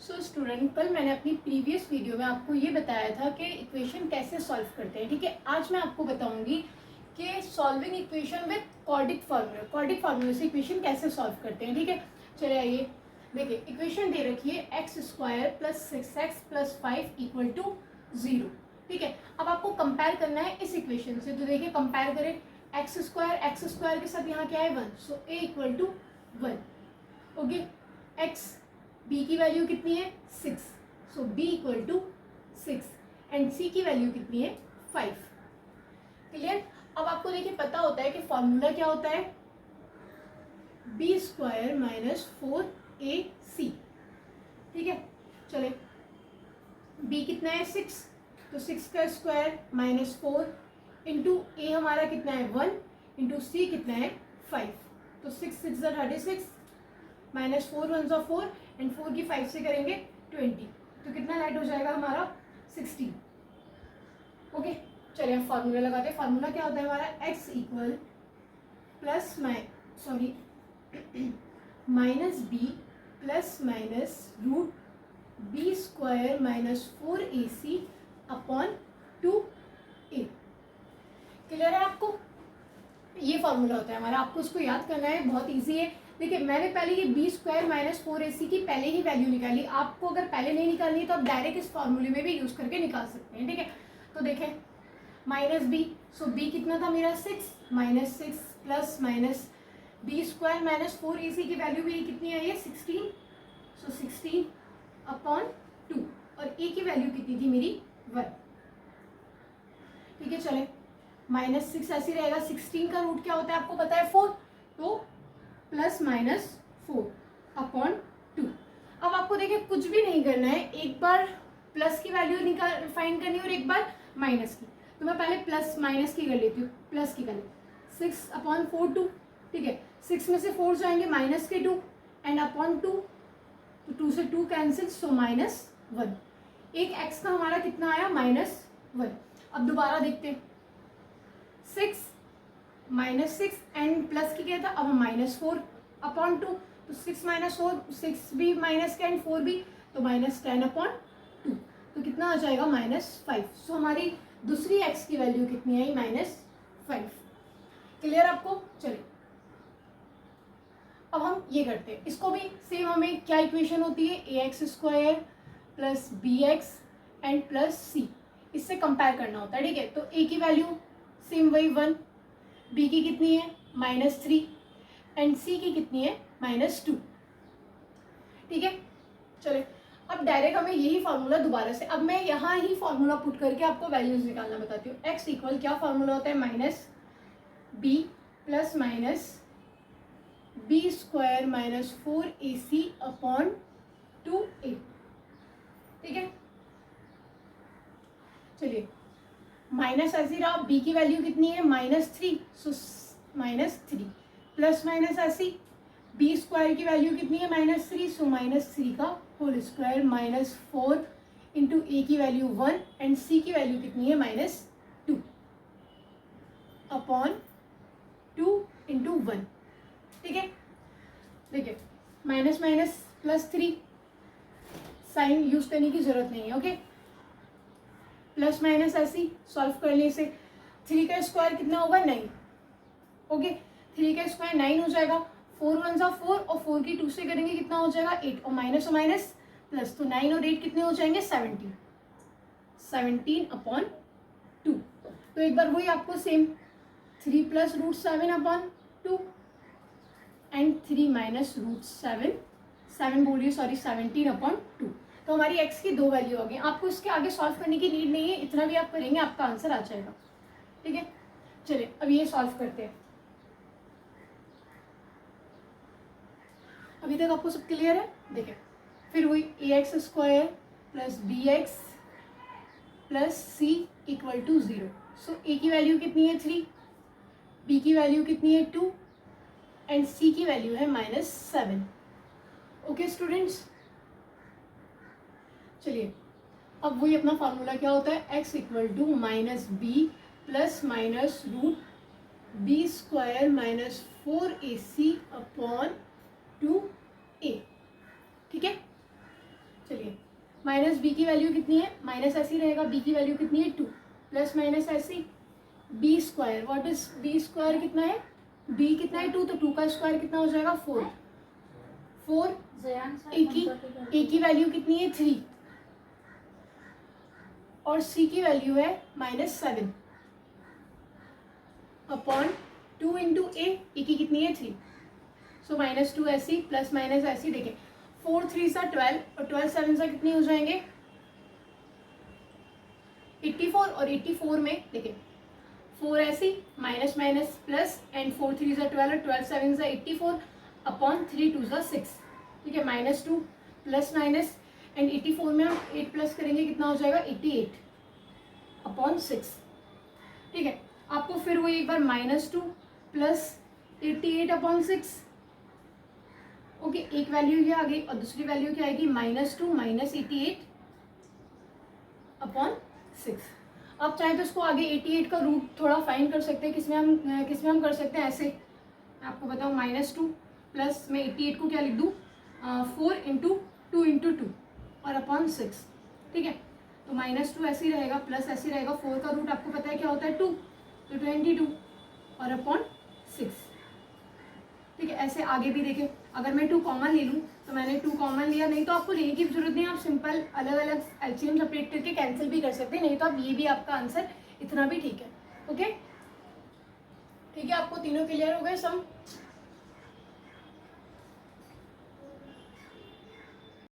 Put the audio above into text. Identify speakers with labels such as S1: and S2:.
S1: So student, कल मैंने अपनी प्रीवियस वीडियो में आपको ये बताया था कि इक्वेशन कैसे सॉल्व करते हैं। ठीक है, आज मैं आपको बताऊंगी कि सॉल्विंग इक्वेशन विद क्वाड्रिक फार्मूले से इक्वेशन कैसे सॉल्व करते हैं। ठीक है, चले आइए देखिए। इक्वेशन दे रखी है x² + 6x + 5 = 0। ठीक है, अब आपको कंपेयर करना है इस इक्वेशन से। तो देखिए कंपेयर करें, x² के साथ यहाँ क्या है 1, सो a = 1। ओके, x b की वैल्यू कितनी है 6, सो b = 6 एंड c की वैल्यू कितनी है 5। क्लियर। अब आपको देखिए पता होता है कि फॉर्मूला क्या होता है, b² - 4ac। ठीक है, चले b कितना है 6, तो 6 का स्क्वायर -4 इंटू a हमारा कितना है 1 इंटू c कितना है 5। तो 6 6 36 -4 1 4 एंड 4 की 5 से करेंगे 20, तो कितना राइट हो जाएगा हमारा 16। ओके, चलिए हम फार्मूला लगाते हैं। फार्मूला क्या होता है हमारा, x = -b ± √b² - 4ac upon 2a। Clear है आपको, ये फार्मूला होता है हमारा। आपको इसको याद करना है, बहुत इजी है। देखिए मैंने पहले ये b² - 4ac की पहले ही वैल्यू निकाली। आपको अगर पहले नहीं निकालनी है तो आप डायरेक्ट इस फार्मूले में भी यूज़ करके निकाल सकते हैं। ठीक है, तो देखें -b, सो b कितना था मेरा 6 -6 प्लस -b² - 4ac की वैल्यू भी कितनी आई है 16, सो 16 अपॉन 2 और a की वैल्यू कितनी थी मेरी 1। ठीक है, चले -6 ऐसे रहेगा। 16 का रूट क्या होता है आपको पता है 4, तो +-4 अपॉन 2। अब आपको देखिए कुछ भी नहीं करना है, एक बार प्लस की वैल्यू निकाल फाइंड करनी है और एक बार माइनस की। तो मैं पहले प्लस माइनस की कर लेती हूँ। प्लस की पहले 6 अपॉन 4 2। ठीक है, 6 में से 4 जाएंगे माइनस के 2 एंड अपॉन 2, तो 2 से 2 कैंसिल, सो -1। एक x का हमारा कितना आया -1। अब दोबारा देखते हैं, 6 -6 एंड प्लस की क्या था, अब -4 अपॉन 2, तो 6 - 4 6 भी माइनस का एंड 4 भी, तो -10 अपॉन 2, तो कितना आ जाएगा -5। सो हमारी दूसरी x की वैल्यू कितनी आई -5। क्लियर आपको। चलिए अब हम ये करते हैं, इसको भी सेम हमें क्या इक्वेशन होती है, ax² + bx एंड +c, इससे कंपेयर करना होता है। ठीक है, तो a की वैल्यू सेम वही 1, b की कितनी है -3 एंड c की कितनी है -2। ठीक है, चले अब डायरेक्ट हमें यही फार्मूला दोबारा से, अब मैं यहाँ ही फार्मूला पुट करके आपको वैल्यूज निकालना बताती हूँ। x = क्या फार्मूला होता है, -b ± b² - 4ac upon 2a। ठीक है, चलिए माइनस ऐसी रहा, b की वैल्यू कितनी है -3, सो -3 प्लस माइनस ऐसी, b² की वैल्यू कितनी है -3, सो -3 का होल स्क्वायर -4 इंटू a की वैल्यू 1 एंड c की वैल्यू कितनी है -2 अपॉन 2 इंटू 1। ठीक है, देखिए माइनस माइनस +3, साइन यूज करने की जरूरत नहीं है। ओके, प्लस माइनस ऐसी सॉल्व करने से 3 का स्क्वायर कितना होगा 9। ओके, 3 का स्क्वायर 9 हो जाएगा। 4 1 4 और 4 की 2 से करेंगे कितना हो जाएगा 8, और माइनस प्लस, तो 9 और 8 कितने हो जाएंगे 17 अपॉन 2। तो एक बार वही आपको सेम 3 + √7 अपॉन 2 एंड 3 - √7 7 बोलिए सॉरी 17 अपॉन 2। तो हमारी x की 2 वैल्यू हो गई। आपको इसके आगे सॉल्व करने की नीड नहीं है, इतना भी आप करेंगे आपका आंसर आ जाएगा। ठीक है, चलिए अब ये सॉल्व करते हैं। अभी तक आपको सब क्लियर है। देखिए फिर वही ax² + bx + c = 0। So a की वैल्यू कितनी है 3, b की वैल्यू कितनी है 2 एंड c की वैल्यू है -7। ओके स्टूडेंट्स, चलिए अब वही अपना फार्मूला क्या होता है, x = -b ± √b² - 4ac upon 2a। ठीक है, चलिए माइनस बी की वैल्यू कितनी है, माइनस ऐसी रहेगा, बी की वैल्यू कितनी है 2, प्लस माइनस ऐसी B square, what is B square कितना है, बी कितना है 2, तो 2 का स्क्वायर कितना हो जाएगा 4, 4 ए की वैल्यू कितनी है 3 और सी की वैल्यू है -7 अपॉन 2 इंटू ए की कितनी है 3, सो -2 ऐसी प्लस माइनस ऐसी, देखिए 4 3 सा 12 और 12 7 सा कितने हो जाएंगे 84, और 84 में देखिए 4 ऐसी माइनस माइनस प्लस एंड 4 3 सा 12 और 12 7 सा 84 अपॉन 3 2 सा 6, ठीक है, -2 प्लस माइनस एंड 84 में हम 8 प्लस करेंगे कितना हो जाएगा 88 अपॉन 6, ठीक है। आपको फिर वो एक बार -2 प्लस 88 अपॉन 6, ओके, एक वैल्यू ये आ गई और दूसरी वैल्यू क्या आएगी -2 माइनस 88 अपॉन 6। अब चाहे तो इसको आगे 88 का रूट थोड़ा फाइंड कर सकते हैं, किसमें हम कर सकते हैं ऐसे, मैं आपको बताऊँ -2 प्लस मैं 88 को क्या लिख दूँ 4 इंटू 2 इंटू 2 और अपॉन 6, ठीक है, तो -2 ऐसे ही रहेगा प्लस ऐसे ही रहेगा, 4 का रूट आपको पता है क्या होता है 2, तो 22 और अपॉन 6, ठीक है। ऐसे आगे भी देखिए, अगर मैं 2 कॉमन ले लूँ तो मैंने 2 कॉमन लिया, नहीं तो आपको लेने की जरूरत नहीं, आप सिंपल अलग अलग एलसीएम सेपरेट करके कैंसिल भी कर सकते हैं, नहीं तो आप ये भी आपका आंसर इतना भी ठीक है, ओके, ठीक है, आपको तीनों क्लियर हो गए सम।